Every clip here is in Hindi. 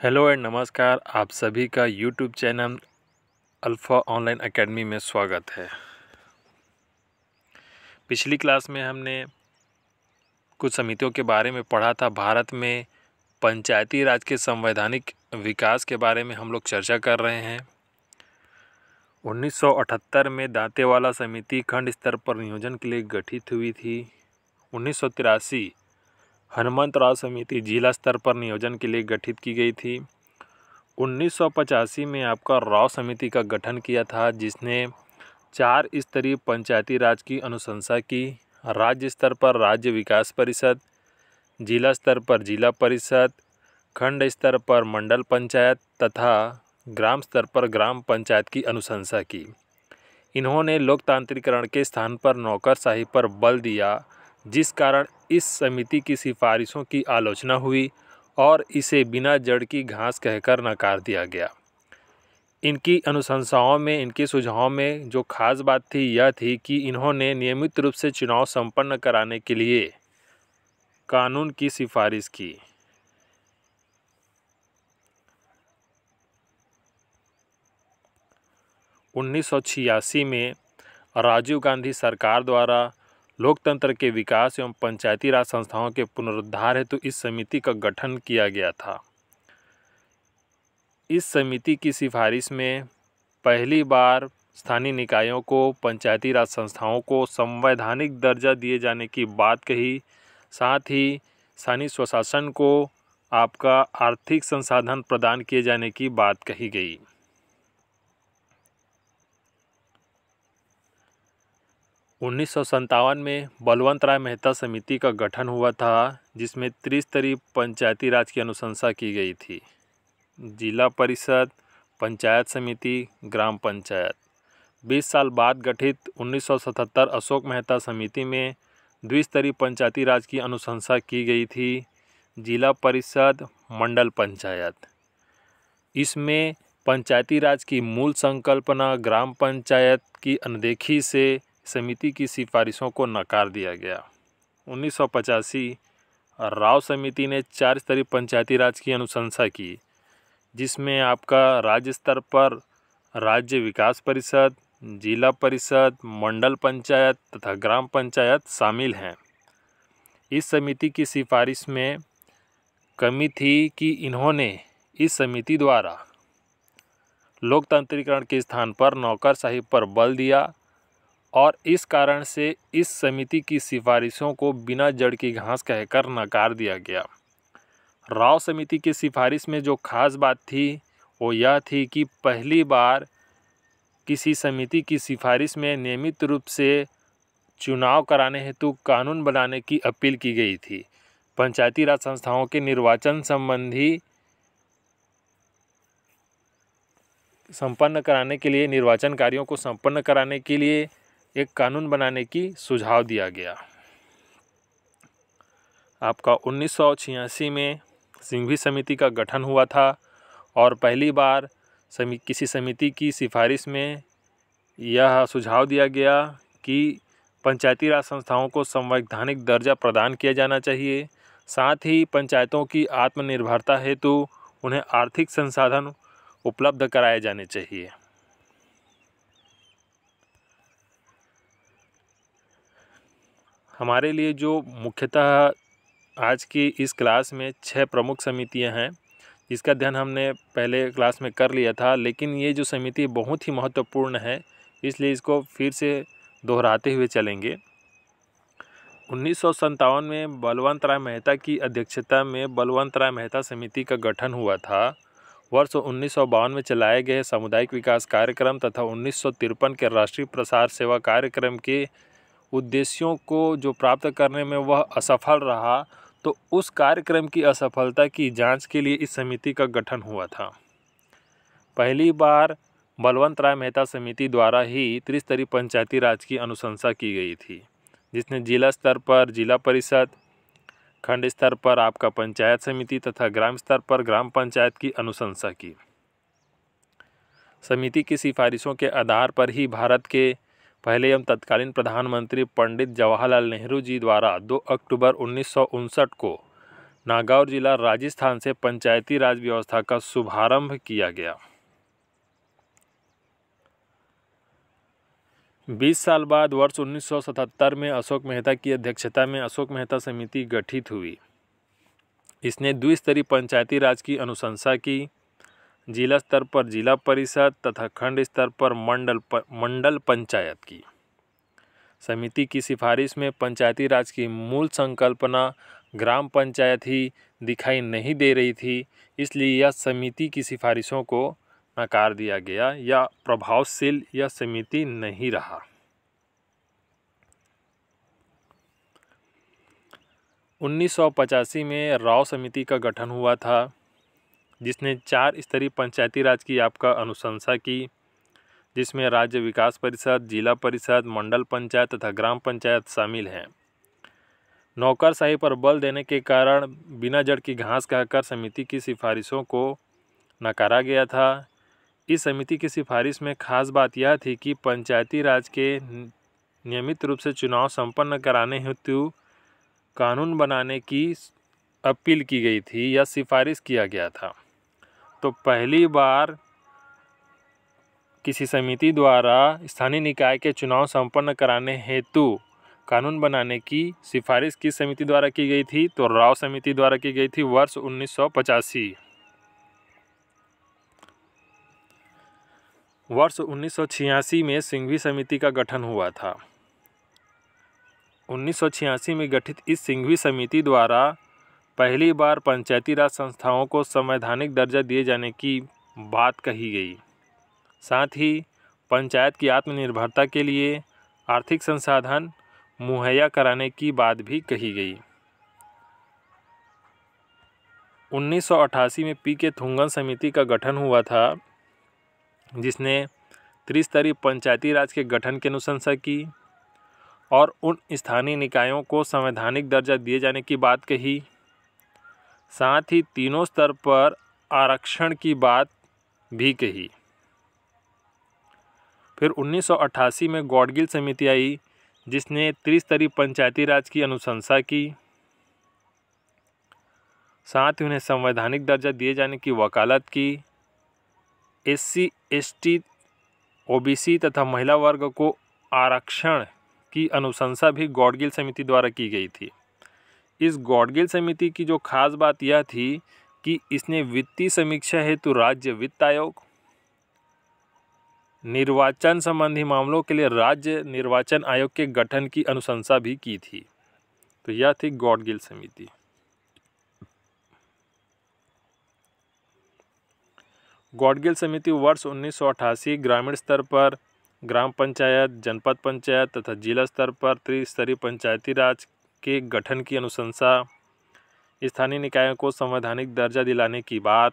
हेलो एंड नमस्कार। आप सभी का YouTube channel alpha online academy में स्वागत है। पिछली क्लास में हमने कुछ समितियों के बारे में पढ़ा था। भारत में पंचायती राज के संवैधानिक विकास के बारे में हम लोग चर्चा कर रहे हैं। 1978 में दांतेवाला समिति खंड स्तर पर नियोजन के लिए गठित हुई थी। 1983 हनुमंतराव समिति जिला स्तर पर नियोजन के लिए गठित की गई थी। 1985 में आपका राव समिति का गठन किया था, जिसने 4 स्तरीय पंचायती राज की अनुशंसा की। राज्य स्तर पर राज्य विकास परिषद, जिला स्तर पर जिला परिषद, खंड स्तर पर मंडल पंचायत तथा ग्राम स्तर पर ग्राम पंचायत की अनुशंसा की। इन्होंने लोकतांत्रिकरण के स्थान पर नौकरशाही पर बल दिया, जिस कारण इस समिति की सिफारिशों की आलोचना हुई और इसे बिना जड़ की घास कहकर नकार दिया गया। इनकी अनुशंसाओं में, इनके सुझावों में जो खास बात थी यह थी कि इन्होंने नियमित रूप से चुनाव संपन्न कराने के लिए कानून की सिफारिश की। उन्नीस में राजीव गांधी सरकार द्वारा लोकतंत्र के विकास एवं पंचायती राज संस्थाओं के पुनरुद्धार हेतु इस समिति का गठन किया गया था। इस समिति की सिफारिश में पहली बार स्थानीय निकायों को, पंचायती राज संस्थाओं को संवैधानिक दर्जा दिए जाने की बात कही। साथ ही स्थानीय स्वशासन को आपका आर्थिक संसाधन प्रदान किए जाने की बात कही गई। उन्नीस में बलवंत राय मेहता समिति का गठन हुआ था, जिसमें त्रिस्तरीय पंचायती राज की अनुशंसा की गई थी। जिला परिषद, पंचायत समिति, ग्राम पंचायत। 20 साल बाद गठित 1977 अशोक मेहता समिति में द्विस्तरीय पंचायती राज की अनुशंसा की गई थी। जिला परिषद, मंडल पंचायत। इसमें पंचायती राज की मूल संकल्पना ग्राम पंचायत की अनदेखी से समिति की सिफारिशों को नकार दिया गया। 1985 राव समिति ने 4 स्तरीय पंचायती राज की अनुशंसा की, जिसमें आपका राज्य स्तर पर राज्य विकास परिषद, जिला परिषद, मंडल पंचायत तथा ग्राम पंचायत शामिल हैं। इस समिति की सिफारिश में कमी थी कि इन्होंने इस समिति द्वारा लोकतांत्रिकरण के स्थान पर नौकरशाही पर बल दिया और इस कारण से इस समिति की सिफारिशों को बिना जड़ की घास कहकर नकार दिया गया। राव समिति की सिफारिश में जो खास बात थी वो यह थी कि पहली बार किसी समिति की सिफारिश में नियमित रूप से चुनाव कराने हेतु कानून बनाने की अपील की गई थी। पंचायती राज संस्थाओं के निर्वाचन संबंधी संपन्न कराने के लिए, निर्वाचन कार्यों को संपन्न कराने के लिए एक कानून बनाने की सुझाव दिया गया। आपका 1986 में सिंघवी समिति का गठन हुआ था और पहली बार किसी समिति की सिफारिश में यह सुझाव दिया गया कि पंचायती राज संस्थाओं को संवैधानिक दर्जा प्रदान किया जाना चाहिए। साथ ही पंचायतों की आत्मनिर्भरता हेतु उन्हें आर्थिक संसाधन उपलब्ध कराए जाने चाहिए। हमारे लिए जो मुख्यतः आज की इस क्लास में 6 प्रमुख समितियां हैं, इसका अध्ययन हमने पहले क्लास में कर लिया था, लेकिन ये जो समिति बहुत ही महत्वपूर्ण है, इसलिए इसको फिर से दोहराते हुए चलेंगे। 1957 में बलवंत राय मेहता की अध्यक्षता में बलवंत राय मेहता समिति का गठन हुआ था। वर्ष 1952 में चलाए गए सामुदायिक विकास कार्यक्रम तथा 1953 के राष्ट्रीय प्रसार सेवा कार्यक्रम के उद्देश्यों को जो प्राप्त करने में वह असफल रहा, तो उस कार्यक्रम की असफलता की जांच के लिए इस समिति का गठन हुआ था। पहली बार बलवंत राय मेहता समिति द्वारा ही त्रिस्तरीय पंचायती राज की अनुशंसा की गई थी, जिसने जिला स्तर पर जिला परिषद, खंड स्तर पर आपका पंचायत समिति तथा ग्राम स्तर पर ग्राम पंचायत की अनुशंसा की। समिति की सिफारिशों के आधार पर ही भारत के पहले एवं तत्कालीन प्रधानमंत्री पंडित जवाहरलाल नेहरू जी द्वारा 2 अक्टूबर 1959 को नागौर जिला राजस्थान से पंचायती राज व्यवस्था का शुभारंभ किया गया। 20 साल बाद वर्ष 1977 में अशोक मेहता की अध्यक्षता में अशोक मेहता समिति गठित हुई। इसने द्विस्तरीय पंचायती राज की अनुशंसा की। जिला स्तर पर जिला परिषद तथा खंड स्तर पर मंडल पंचायत की। समिति की सिफारिश में पंचायती राज की मूल संकल्पना ग्राम पंचायत ही दिखाई नहीं दे रही थी, इसलिए यह समिति की सिफारिशों को नकार दिया गया या प्रभावशील यह समिति नहीं रहा। 1985 में राव समिति का गठन हुआ था, जिसने 4 स्तरीय पंचायती राज की आपका अनुशंसा की, जिसमें राज्य विकास परिषद, जिला परिषद, मंडल पंचायत तथा ग्राम पंचायत शामिल हैं। नौकरशाही पर बल देने के कारण बिना जड़ की घास कहकर समिति की सिफारिशों को नकारा गया था। इस समिति की सिफारिश में खास बात यह थी कि पंचायती राज के नियमित रूप से चुनाव संपन्न कराने हेतु कानून बनाने की अपील की गई थी या सिफारिश किया गया था। तो पहली बार किसी समिति द्वारा स्थानीय निकाय के चुनाव संपन्न कराने हेतु कानून बनाने की सिफारिश किस समिति द्वारा की गई थी? तो राव समिति द्वारा की गई थी वर्ष 1985। वर्ष 1986 में सिंघवी समिति का गठन हुआ था। 1986 में गठित इस सिंघवी समिति द्वारा पहली बार पंचायती राज संस्थाओं को संवैधानिक दर्जा दिए जाने की बात कही गई। साथ ही पंचायत की आत्मनिर्भरता के लिए आर्थिक संसाधन मुहैया कराने की बात भी कही गई। 1988 में पी.के. थुंगन समिति का गठन हुआ था, जिसने त्रिस्तरीय पंचायती राज के गठन की अनुशंसा की और उन स्थानीय निकायों को संवैधानिक दर्जा दिए जाने की बात कही। साथ ही तीनों स्तर पर आरक्षण की बात भी कही। फिर 1988 में गॉडगिल समिति आई, जिसने त्रिस्तरीय पंचायती राज की अनुशंसा की। साथ ही उन्हें संवैधानिक दर्जा दिए जाने की वकालत की। SC, ST, OBC तथा महिला वर्ग को आरक्षण की अनुशंसा भी गॉडगिल समिति द्वारा की गई थी। इस गॉडगिल समिति की जो खास बात यह थी कि इसने वित्तीय समीक्षा हेतु राज्य वित्त आयोग, निर्वाचन संबंधी मामलों के लिए राज्य निर्वाचन आयोग के गठन की अनुशंसा भी की थी। तो यह थी गॉडगिल समिति। गॉडगिल समिति वर्ष 1988 ग्रामीण स्तर पर ग्राम पंचायत, जनपद पंचायत तथा जिला स्तर पर त्रिस्तरीय पंचायती राज के गठन की अनुशंसा, स्थानीय निकायों को संवैधानिक दर्जा दिलाने की बात,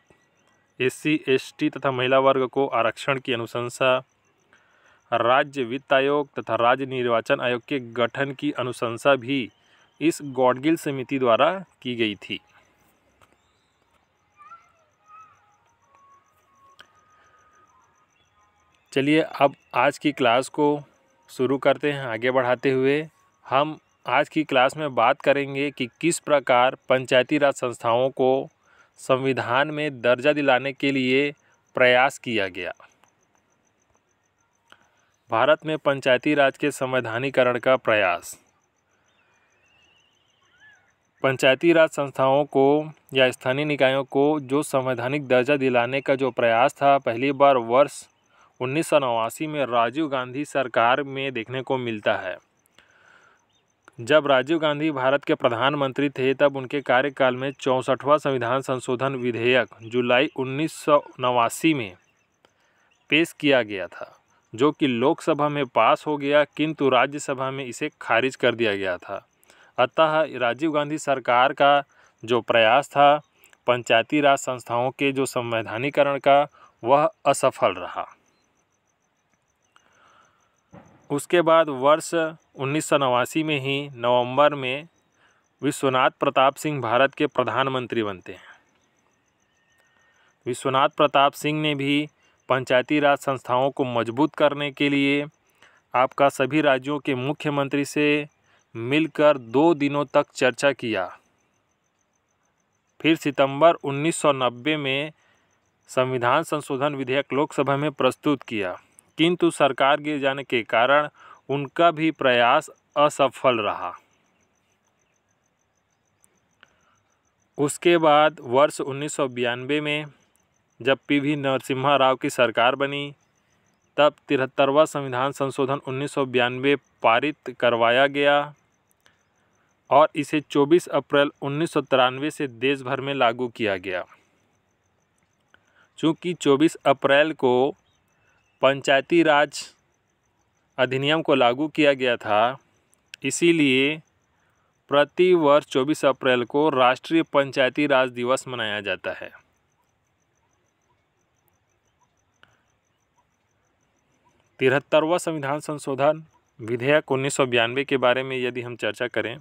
SC, ST तथा महिला वर्ग को आरक्षण की अनुशंसा, राज्य वित्त आयोग तथा राज्य निर्वाचन आयोग के गठन की अनुशंसा भी इस गॉडगिल समिति द्वारा की गई थी। चलिए अब आज की क्लास को शुरू करते हैं। आगे बढ़ाते हुए हम आज की क्लास में बात करेंगे कि किस प्रकार पंचायती राज संस्थाओं को संविधान में दर्जा दिलाने के लिए प्रयास किया गया। भारत में पंचायती राज के संवैधानिकरण का प्रयास। पंचायती राज संस्थाओं को या स्थानीय निकायों को जो संवैधानिक दर्जा दिलाने का जो प्रयास था, पहली बार वर्ष 1989 में राजीव गांधी सरकार में देखने को मिलता है। जब राजीव गांधी भारत के प्रधानमंत्री थे, तब उनके कार्यकाल में 64वां संविधान संशोधन विधेयक जुलाई 1989 में पेश किया गया था, जो कि लोकसभा में पास हो गया, किंतु राज्यसभा में इसे खारिज कर दिया गया था। अतः राजीव गांधी सरकार का जो प्रयास था पंचायती राज संस्थाओं के जो संवैधानिकरण का, वह असफल रहा। उसके बाद वर्ष 1989 में ही नवंबर में विश्वनाथ प्रताप सिंह भारत के प्रधानमंत्री बनते हैं। विश्वनाथ प्रताप सिंह ने भी पंचायती राज संस्थाओं को मजबूत करने के लिए आपका सभी राज्यों के मुख्यमंत्री से मिलकर 2 दिनों तक चर्चा किया। फिर सितंबर 1990 में संविधान संशोधन विधेयक लोकसभा में प्रस्तुत किया, किंतु सरकार गिर जाने के कारण उनका भी प्रयास असफल रहा। उसके बाद वर्ष 1992 में जब पी.वी. नरसिम्हा राव की सरकार बनी, तब 73वां संविधान संशोधन 1992 पारित करवाया गया और इसे 24 अप्रैल 1993 से देश भर में लागू किया गया। चूँकि 24 अप्रैल को पंचायती राज अधिनियम को लागू किया गया था, इसीलिए प्रति वर्ष 24 अप्रैल को राष्ट्रीय पंचायती राज दिवस मनाया जाता है। तिहत्तरवां संविधान संशोधन विधेयक 1992 के बारे में यदि हम चर्चा करें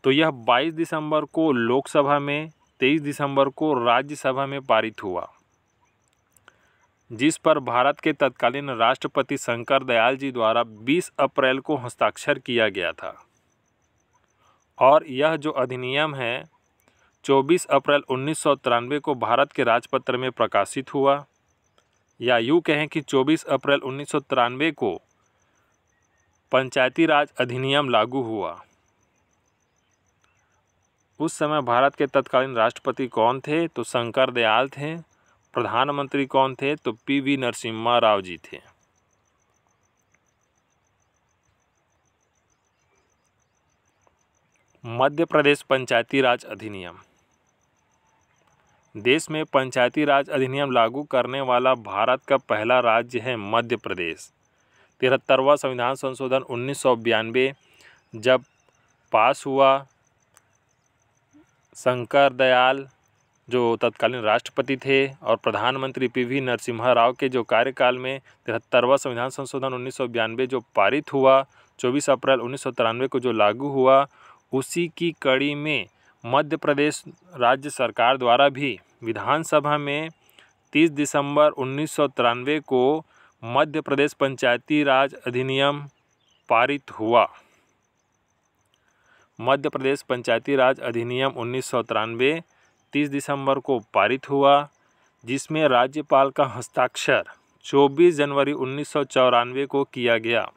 तो यह 22 दिसंबर को लोकसभा में, 23 दिसंबर को राज्यसभा में पारित हुआ, जिस पर भारत के तत्कालीन राष्ट्रपति शंकर दयाल जी द्वारा 20 अप्रैल को हस्ताक्षर किया गया था। और यह जो अधिनियम है 24 अप्रैल 1993 को भारत के राजपत्र में प्रकाशित हुआ, या यूँ कहें कि 24 अप्रैल 1993 को पंचायती राज अधिनियम लागू हुआ। उस समय भारत के तत्कालीन राष्ट्रपति कौन थे? तो शंकर दयाल थे। प्रधानमंत्री कौन थे? तो पी.वी. नरसिम्हा राव जी थे। मध्य प्रदेश पंचायती राज अधिनियम। देश में पंचायती राज अधिनियम लागू करने वाला भारत का पहला राज्य है मध्य प्रदेश। 73वां संविधान संशोधन 1992 जब पास हुआ, शंकर दयाल जो तत्कालीन राष्ट्रपति थे और प्रधानमंत्री पी.वी. नरसिम्हा राव के जो कार्यकाल में 73वां संविधान संशोधन 1992 जो पारित हुआ, 24 अप्रैल 1993 को जो लागू हुआ, उसी की कड़ी में मध्य प्रदेश राज्य सरकार द्वारा भी विधानसभा में 30 दिसंबर 1993 को मध्य प्रदेश पंचायती राज अधिनियम पारित हुआ। मध्य प्रदेश पंचायती राज अधिनियम 1993 30 दिसंबर को पारित हुआ, जिसमें राज्यपाल का हस्ताक्षर 24 जनवरी 1994 को किया गया।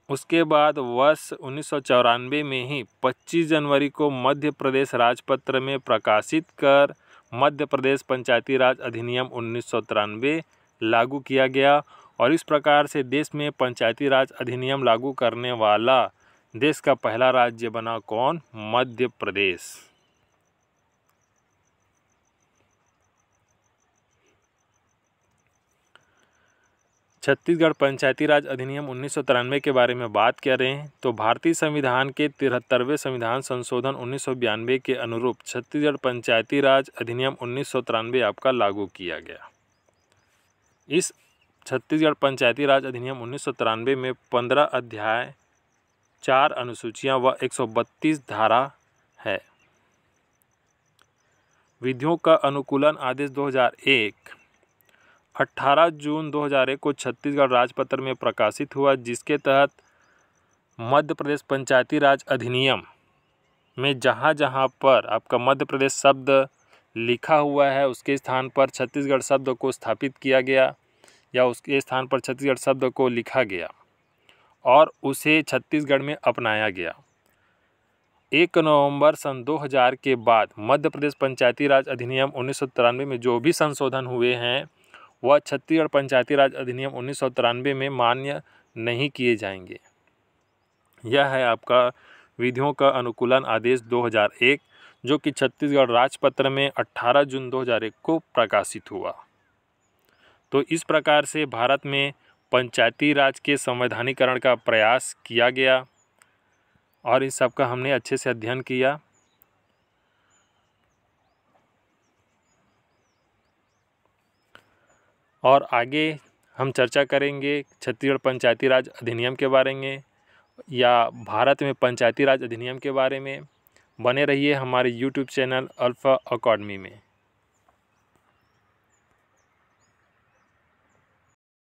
उसके बाद वर्ष 1994 में ही 25 जनवरी को मध्य प्रदेश राजपत्र में प्रकाशित कर मध्य प्रदेश पंचायती राज अधिनियम 1993 लागू किया गया और इस प्रकार से देश में पंचायती राज अधिनियम लागू करने वाला देश का पहला राज्य बना कौन? मध्य प्रदेश। छत्तीसगढ़ पंचायती राज अधिनियम 1993 के बारे में बात करें तो भारतीय संविधान के 73वें संविधान संशोधन 1992 के अनुरूप छत्तीसगढ़ पंचायती राज अधिनियम 1993 आपका लागू किया गया। इस छत्तीसगढ़ पंचायती राज अधिनियम 1993 में 15 अध्याय, 4 अनुसूचियां व 132 धारा है। विधियों का अनुकूलन आदेश 2001 18 जून 2001 को छत्तीसगढ़ राजपत्र में प्रकाशित हुआ, जिसके तहत मध्य प्रदेश पंचायती राज अधिनियम में जहाँ जहाँ पर आपका मध्य प्रदेश शब्द लिखा हुआ है उसके स्थान पर छत्तीसगढ़ शब्द को स्थापित किया गया या उसके स्थान पर छत्तीसगढ़ शब्द को लिखा गया और उसे छत्तीसगढ़ में अपनाया गया। 1 नवंबर सन 2000 के बाद मध्य प्रदेश पंचायती राज अधिनियम 1993 में जो भी संशोधन हुए हैं वह छत्तीसगढ़ पंचायती राज अधिनियम 1993 में मान्य नहीं किए जाएंगे। यह है आपका विधियों का अनुकूलन आदेश 2001 जो कि छत्तीसगढ़ राजपत्र में 18 जून 2001 को प्रकाशित हुआ। तो इस प्रकार से भारत में पंचायती राज के संवैधानिकरण का प्रयास किया गया और इस सब का हमने अच्छे से अध्ययन किया। और आगे हम चर्चा करेंगे छत्तीसगढ़ पंचायती राज अधिनियम के बारे में या भारत में पंचायती राज अधिनियम के बारे में। बने रहिए हमारे YouTube चैनल अल्फा अकेडमी में।